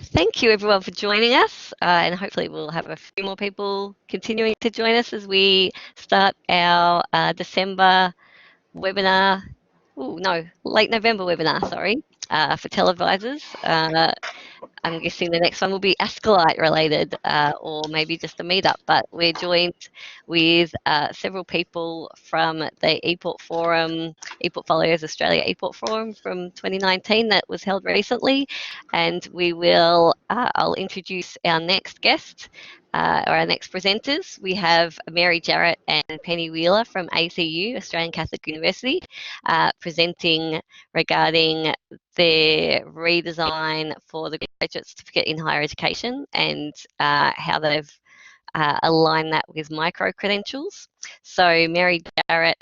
thank you everyone for joining us, and hopefully we'll have a few more people continuing to join us as we start our December webinar. Late November webinar, sorry, for TELedvisors. I'm guessing the next one will be Ascolite related, or maybe just a meetup, but we're joined with several people from the ePortforum, ePortfolios Australia ePortforum from 2019 that was held recently, and we will, I'll introduce our next guest, or our next presenters. We have Mary Jarrott and Penny Wheeler from ACU, Australian Catholic University, presenting regarding their redesign for the graduate certificate in higher education and how they've aligned that with microcredentials. So Mary Jarrott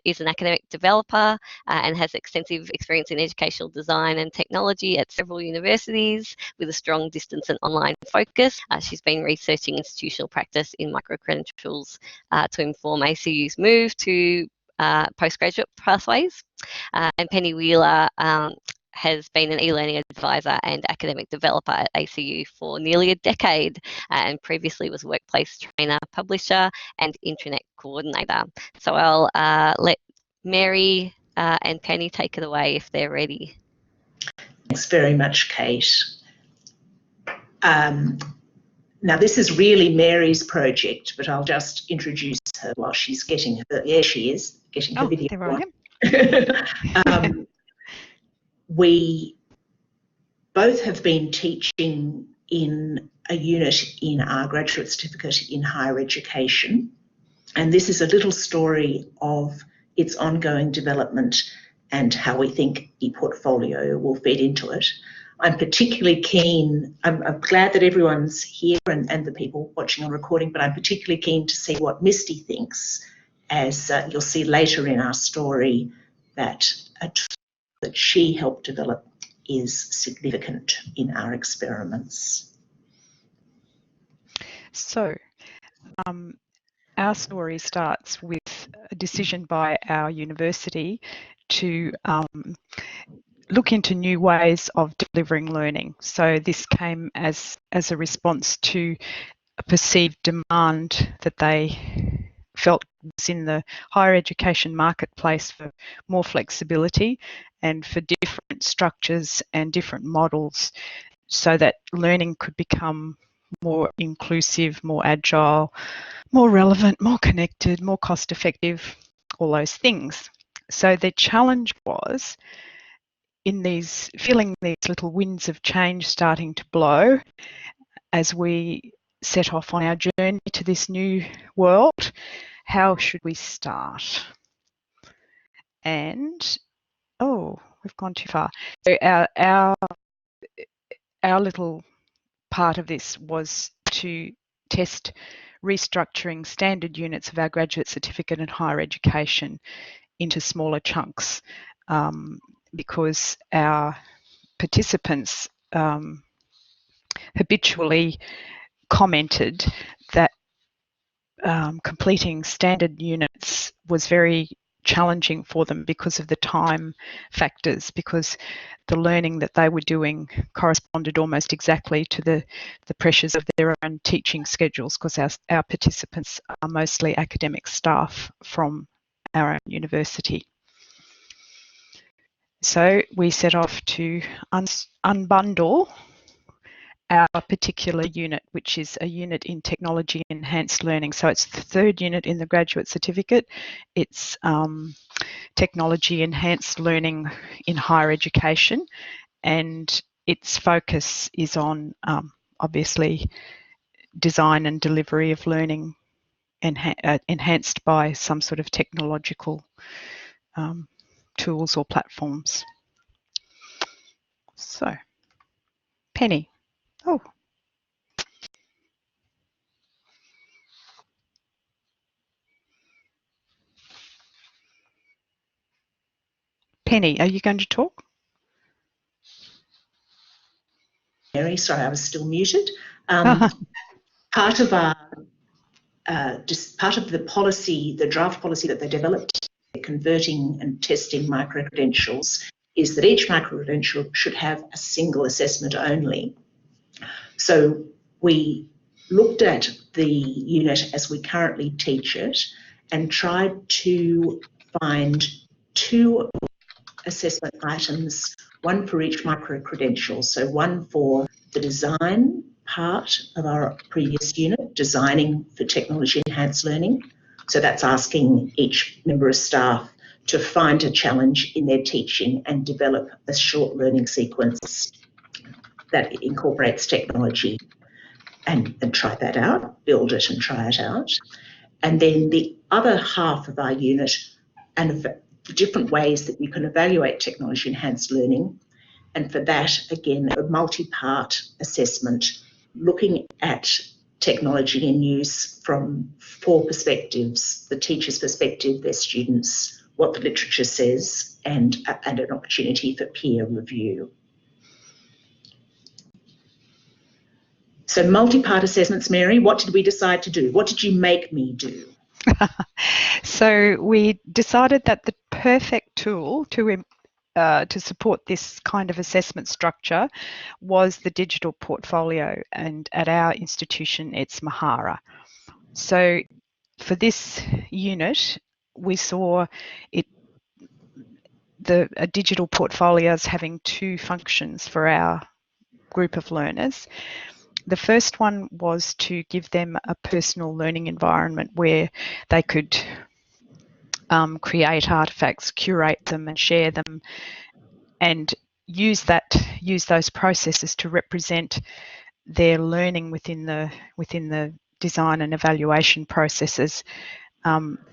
is an academic developer and has extensive experience in educational design and technology at several universities with a strong distance and online focus. She's been researching institutional practice in microcredentials to inform ACU's move to postgraduate pathways. And Penny Wheeler has been an e-learning advisor and academic developer at ACU for nearly a decade, and previously was workplace trainer, publisher, and intranet coordinator. So I'll let Mary and Penny take it away if they're ready. Thanks very much, Kate. Now this is really Mary's project, but I'll just introduce her while she's getting her. There she is, getting her video. There I am. We both have been teaching in a unit in our graduate certificate in higher education, and this is a little story of its ongoing development and how we think ePortfolio will fit into it. I'm particularly keen, I'm glad that everyone's here and the people watching on recording, but I'm particularly keen to see what Misty thinks, as you'll see later in our story that a tool that she helped develop is significant in our experiments. So, our story starts with a decision by our university to look into new ways of delivering learning. So this came as a response to a perceived demand that they felt was in the higher education marketplace for more flexibility and for different structures and different models, so that learning could become more inclusive, more agile, more relevant, more connected, more cost effective, all those things. So the challenge was in these, feeling these little winds of change starting to blow as we set off on our journey to this new world. How should we start? And we've gone too far. So our little part of this was to test restructuring standard units of our graduate certificate in higher education into smaller chunks, because our participants habitually commented that completing standard units was very challenging for them because of the time factors, because the learning that they were doing corresponded almost exactly to the pressures of their own teaching schedules, because our participants are mostly academic staff from our own university. So we set off to unbundle our particular unit, which is a unit in technology enhanced learning. So it's the third unit in the graduate certificate. It's technology enhanced learning in higher education, and its focus is on obviously design and delivery of learning enhanced by some sort of technological tools or platforms. So, Penny. Oh. Penny, are you going to talk? Mary, sorry, I was still muted. Part of our part of the policy, the draft policy that they developed, converting and testing microcredentials, is that each microcredential should have a single assessment only. So we looked at the unit as we currently teach it and tried to find 2 assessment items, one for each micro-credential. So one for the design part of our previous unit, designing for technology enhanced learning. So that's asking each member of staff to find a challenge in their teaching and develop a short learning sequence that incorporates technology and try that out, build it and try it out. And then the other half of our unit, and the different ways that you can evaluate technology enhanced learning. And for that, again, a multi-part assessment looking at technology in use from 4 perspectives: the teacher's perspective, their students, what the literature says, and an opportunity for peer review. So multi-part assessments, Mary, what did we decide to do? What did you make me do? So we decided that the perfect tool to support this kind of assessment structure was the digital portfolio, and at our institution it's Mahara. So for this unit we saw a digital portfolio as having 2 functions for our group of learners. The first one was to give them a personal learning environment where they could create artifacts, curate them and share them, and use those processes to represent their learning within the design and evaluation processes.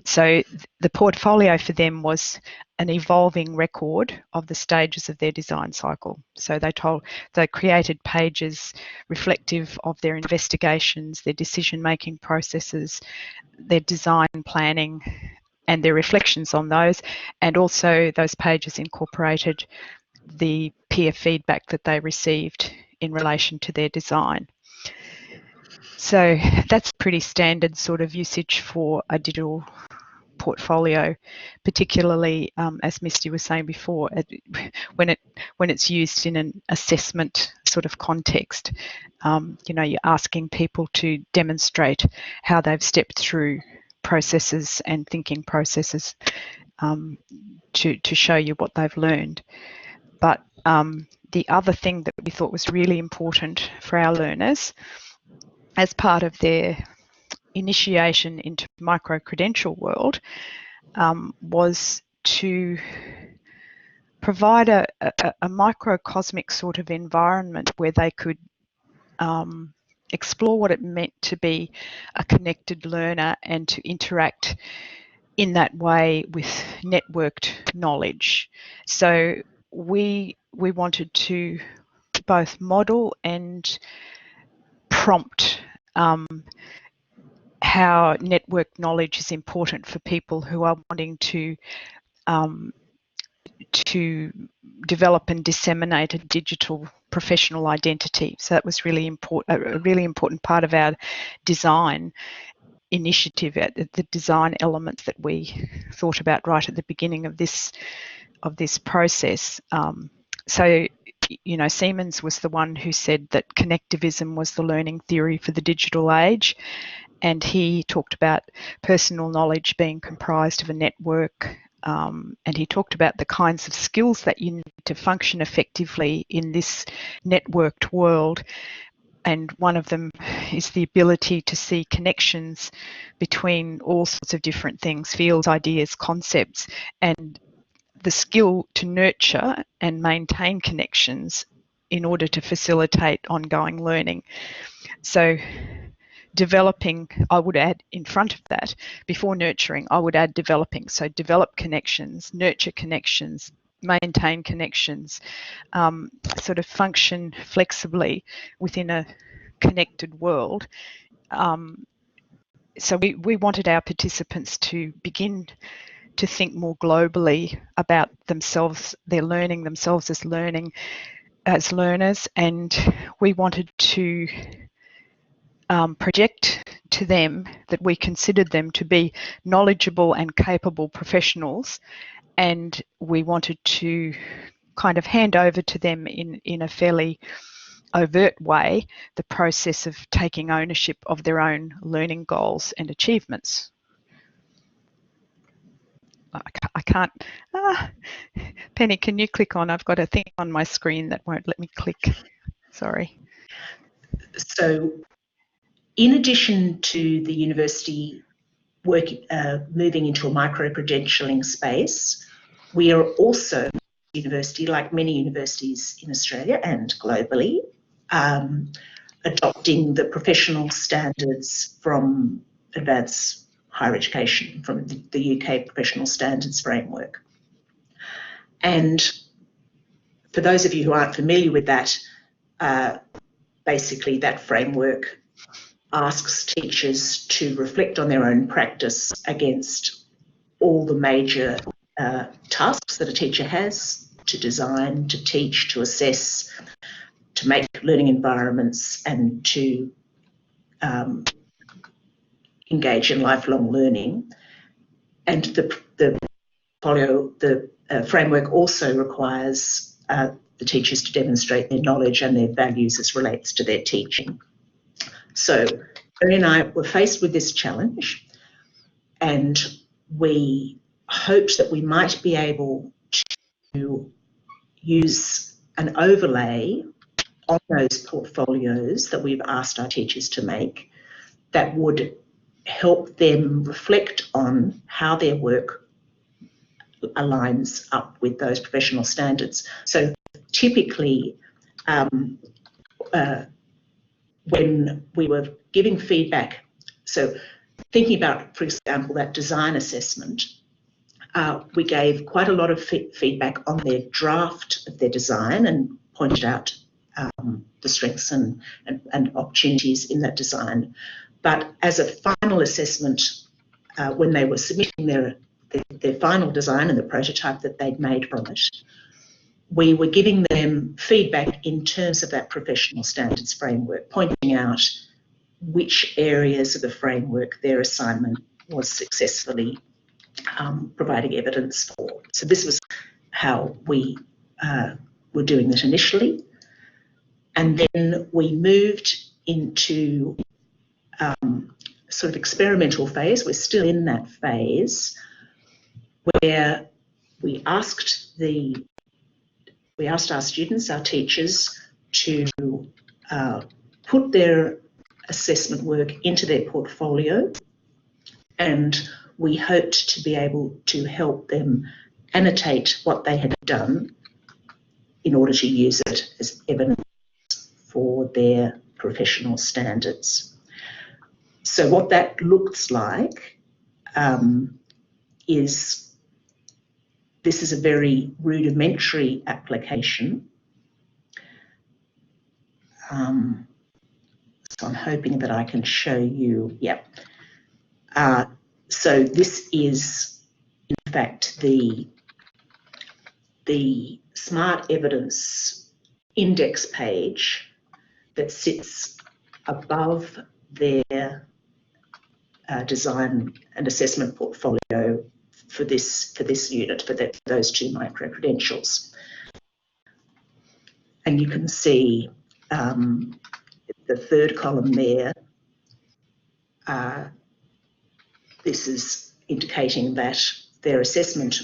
So the portfolio for them was an evolving record of the stages of their design cycle. So they created pages reflective of their investigations, their decision-making processes, their design planning, and their reflections on those, and also those pages incorporated the peer feedback that they received in relation to their design. So that's pretty standard sort of usage for a digital portfolio, particularly as Misty was saying before, when it's used in an assessment sort of context. You know, you're asking people to demonstrate how they've stepped through processes and thinking processes to show you what they've learned. But the other thing that we thought was really important for our learners as part of their initiation into micro-credential world was to provide a microcosmic sort of environment where they could explore what it meant to be a connected learner and to interact in that way with networked knowledge. So we wanted to both model and prompt how network knowledge is important for people who are wanting to develop and disseminate a digital professional identity. So that was really important, a really important part of our design initiative, the design elements that we thought about right at the beginning of this process. So, you know, Siemens was the one who said that Connectivism was the learning theory for the digital age, and he talked about personal knowledge being comprised of a network, and he talked about the kinds of skills that you need to function effectively in this networked world. And one of them is the ability to see connections between all sorts of different things, fields, ideas, concepts, and the skill to nurture and maintain connections in order to facilitate ongoing learning. So developing, I would add in front of that, before nurturing, I would add developing. So develop connections, nurture connections, maintain connections, sort of function flexibly within a connected world. So we wanted our participants to begin to think more globally about themselves, their learning, themselves as learners, and we wanted to project to them that we considered them to be knowledgeable and capable professionals, and we wanted to kind of hand over to them in a fairly overt way the process of taking ownership of their own learning goals and achievements. I can't. Penny, can you click on? I've got a thing on my screen that won't let me click. Sorry. So, in addition to the university moving into a microcredentialing space, we are also, university, like many universities in Australia and globally, adopting the professional standards from advanced higher education, from the UK Professional Standards Framework. And for those of you who aren't familiar with that, basically that framework asks teachers to reflect on their own practice against all the major tasks that a teacher has: to design, to teach, to assess, to make learning environments, and to engage in lifelong learning. And the framework also requires the teachers to demonstrate their knowledge and their values as relates to their teaching. So Mary and I were faced with this challenge, and we hoped that we might be able to use an overlay on those portfolios that we've asked our teachers to make that would help them reflect on how their work aligns up with those professional standards. So typically, when we were giving feedback, so thinking about, for example, that design assessment, we gave quite a lot of feedback on their draft of their design and pointed out the strengths and opportunities in that design. But as a final assessment, when they were submitting their final design and the prototype that they'd made from it, we were giving them feedback in terms of that professional standards framework, pointing out which areas of the framework their assignment was successfully providing evidence for. So this was how we were doing it initially. And then we moved into sort of experimental phase. We're still in that phase where we asked our students, our teachers, to put their assessment work into their portfolio, and we hoped to be able to help them annotate what they had done in order to use it as evidence for their professional standards. So what that looks like is, this is a very rudimentary application. So I'm hoping that I can show you, yeah. So this is, in fact, the Smart Evidence index page that sits above their design and assessment portfolio for this unit, for those two microcredentials. And you can see the third column there. This is indicating that their assessment,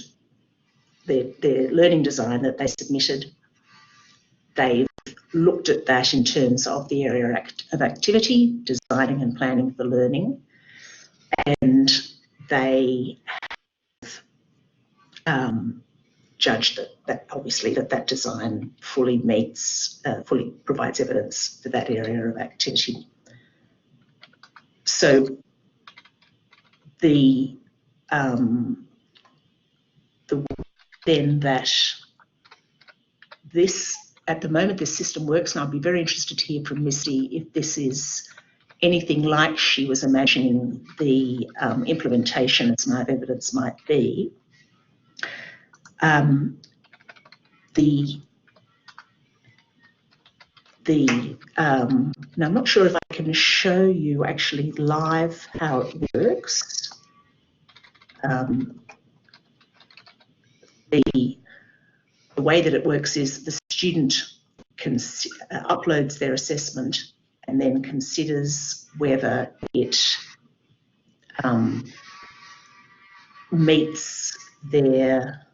their learning design that they submitted, they've looked at that in terms of the area of activity, designing and planning for learning, and they have judged that obviously that design fully provides evidence for that area of activity. So the then that this, at the moment, this system works, and I'll be very interested to hear from Missy if this is anything like she was imagining the implementation of Smart Evidence might be. Now I'm not sure if I can show you actually live how it works. The way that it works is the student uploads their assessment and then considers whether it meets their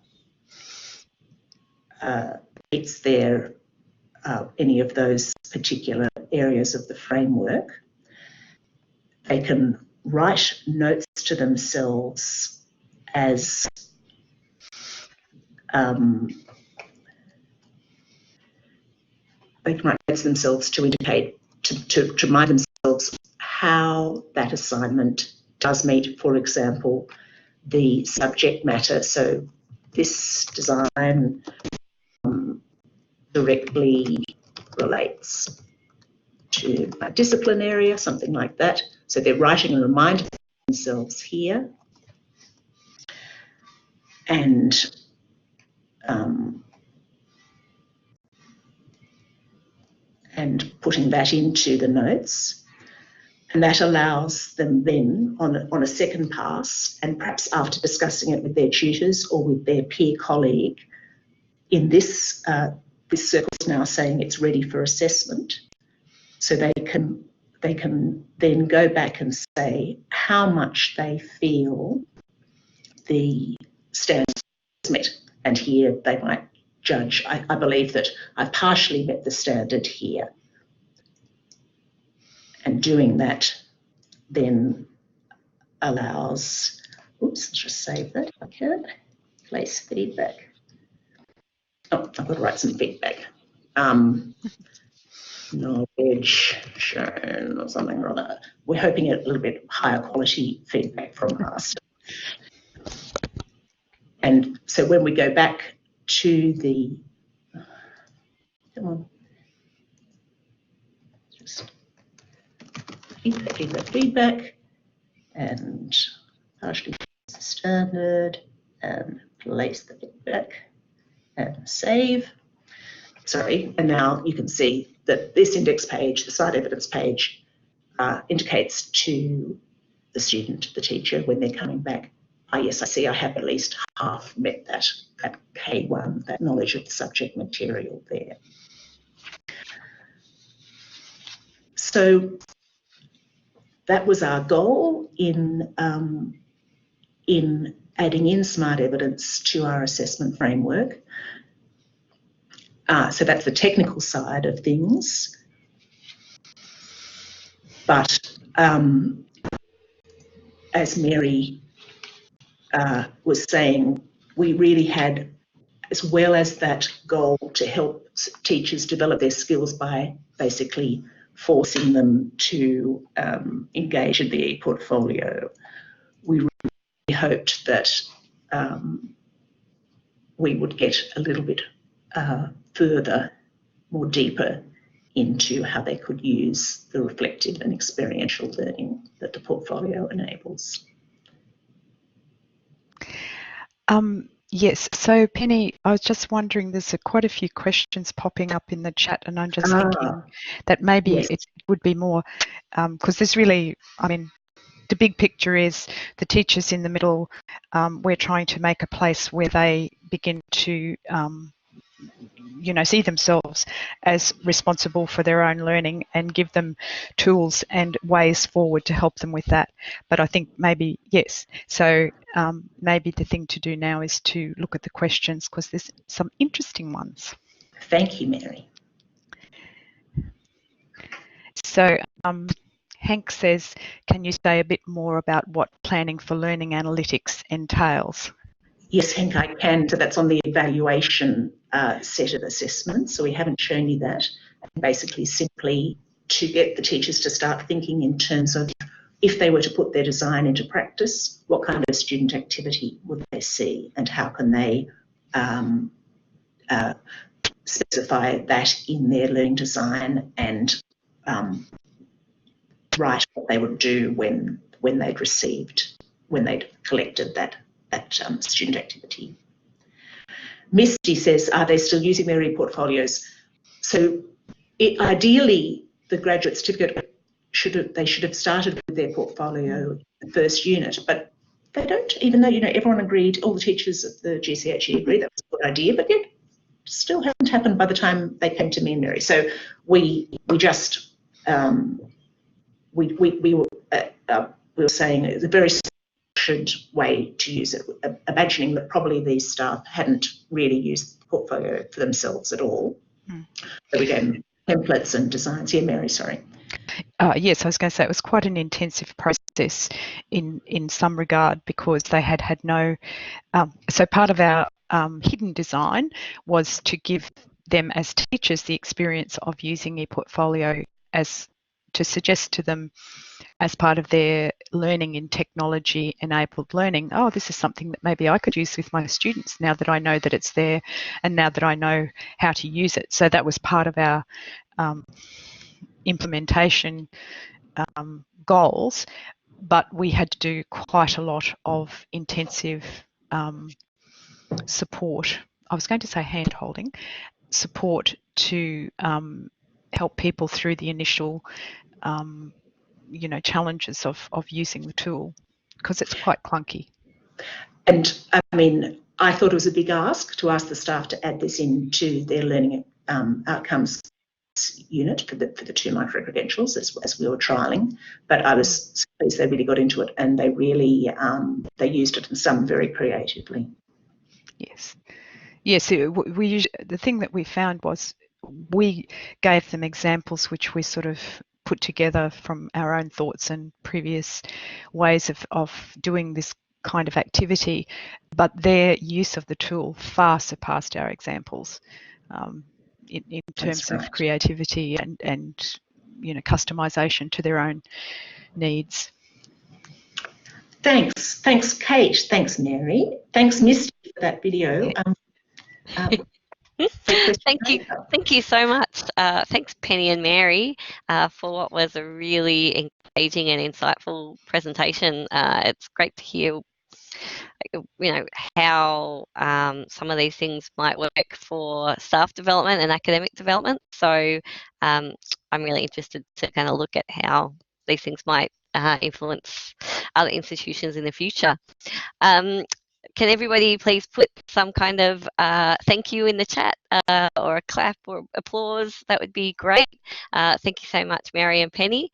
any of those particular areas of the framework. They can write notes to themselves as they can write notes themselves to indicate, to remind themselves how that assignment does meet, for example, the subject matter. So this design directly relates to my discipline area, something like that. So they're writing and reminding themselves here, and putting that into the notes. And that allows them then on a second pass, and perhaps after discussing it with their tutors or with their peer colleague, in this circle is now saying it's ready for assessment. So they can then go back and say how much they feel the standards met. And here they might judge, I believe that I've partially met the standard here. And doing that then allows, oops, let's just save that if I can, place feedback. Oh, I've got to write some feedback. Knowledge shown or something or other. We're hoping at a little bit higher quality feedback from us. And so when we go back to the, come on, just feedback, and partially the standard, and place the feedback, and save. Sorry, and now you can see that this index page, the site evidence page, indicates to the student, the teacher, when they're coming back, oh yes, I see I have at least half met that K1, that knowledge of the subject material there. So that was our goal in adding in smart evidence to our assessment framework. So that's the technical side of things. But as Mary was saying, we really had, as well as that goal to help teachers develop their skills by basically forcing them to engage in the ePortfolio, we really hoped that we would get a little bit further, more deeper into how they could use the reflective and experiential learning that the portfolio enables. Yes, so Penny, I was just wondering, there's quite a few questions popping up in the chat, and I'm just thinking that maybe yes, it would be more, because there's really, I mean, the big picture is the teachers in the middle. We're trying to make a place where they begin to see themselves as responsible for their own learning and give them tools and ways forward to help them with that. But I think maybe, yes, so maybe the thing to do now is to look at the questions, because there's some interesting ones. Thank you, Mary. So Hank says, can you say a bit more about what planning for learning analytics entails? Yes, Hank, I can. So that's on the evaluation set of assessments. So we haven't shown you that. Basically, simply to get the teachers to start thinking in terms of, if they were to put their design into practice, what kind of student activity would they see, and how can they specify that in their learning design, and write what they would do when they'd collected that student activity. Misty says, are they still using their ePortfolios? So ideally, the graduate certificate should have started with their portfolio in the first unit, but they don't, even though everyone agreed, all the teachers at the GCHE agreed that was a good idea, but yet still hadn't happened by the time they came to me and Mary. So we just we were saying it's a very structured way to use it, imagining that probably these staff hadn't really used the portfolio for themselves at all. So we gave them templates and designs. Yeah, Mary, sorry. Yes, I was going to say it was quite an intensive process in some regard, because they had no. So part of our hidden design was to give them as teachers the experience of using ePortfolio, as to suggest to them as part of their learning in technology enabled learning, oh, this is something that maybe I could use with my students now that I know that it's there and now that I know how to use it. So that was part of our implementation goals, but we had to do quite a lot of intensive support. I was going to say hand-holding, support to help people through the initial challenges of using the tool, because it's quite clunky. And I mean, I thought it was a big ask to ask the staff to add this into their learning outcomes unit for the 2 microcredentials as we were trialling. But I was pleased they really got into it, and they really they used it, and some very creatively. Yes. Yes, the thing that we found was we gave them examples which we sort of put together from our own thoughts and previous ways of doing this kind of activity, but their use of the tool far surpassed our examples in terms of creativity and customization to their own needs. Thanks, Kate. Thanks, Mary. Thanks, Misty, for that video. Thank you so much. Thanks, Penny and Mary, for what was a really engaging and insightful presentation. It's great to hear, how some of these things might work for staff development and academic development. So I'm really interested to kind of look at how these things might influence other institutions in the future. Can everybody please put some kind of thank you in the chat, or a clap or applause? That would be great. Thank you so much, Mary and Penny.